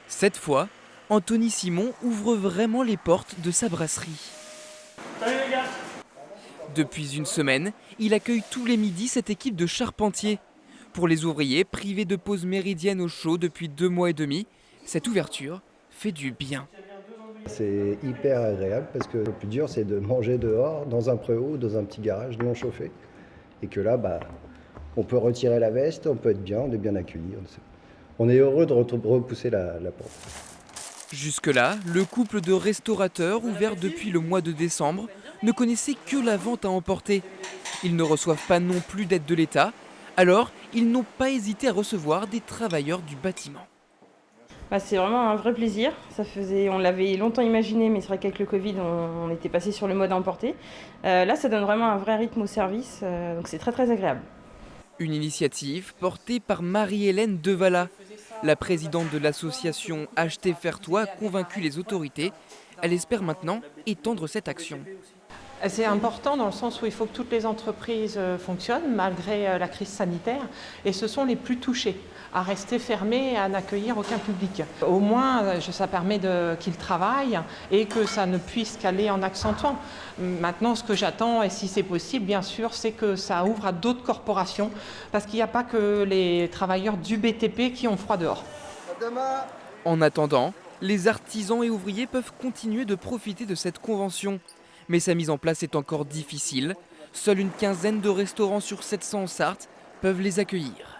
Cette fois, Anthony Simon ouvre vraiment les portes de sa brasserie. Salut les gars! Depuis une semaine, il accueille tous les midis cette équipe de charpentiers. Pour les ouvriers privés de pause méridienne au chaud depuis 2 mois et demi, cette ouverture fait du bien. C'est hyper agréable parce que le plus dur c'est de manger dehors, dans un préau, dans un petit garage non chauffé. Et que là, on peut retirer la veste, on peut être bien, on est bien accueilli. On est heureux de repousser la porte. Jusque-là, le couple de restaurateurs ouvert depuis le mois de décembre ne connaissait que la vente à emporter. Ils ne reçoivent pas non plus d'aide de l'État, alors ils n'ont pas hésité à recevoir des travailleurs du bâtiment. C'est vraiment un vrai plaisir. On l'avait longtemps imaginé, mais c'est vrai qu'avec le Covid, on était passé sur le mode emporté. Là, ça donne vraiment un vrai rythme au service, donc c'est très très agréable. Une initiative portée par Marie-Hélène Devala. La présidente de l'association Acheter Faire Toi a convaincu les autorités. Elle espère maintenant étendre cette action. C'est important dans le sens où il faut que toutes les entreprises fonctionnent malgré la crise sanitaire et ce sont les plus touchés à rester fermés et à n'accueillir aucun public. Au moins, ça permet qu'ils travaillent et que ça ne puisse qu'aller en accentuant. Maintenant, ce que j'attends, et si c'est possible, bien sûr, c'est que ça ouvre à d'autres corporations parce qu'il n'y a pas que les travailleurs du BTP qui ont froid dehors. En attendant, les artisans et ouvriers peuvent continuer de profiter de cette convention. Mais sa mise en place est encore difficile. Seule une quinzaine de restaurants sur 700 en Sarthe peuvent les accueillir.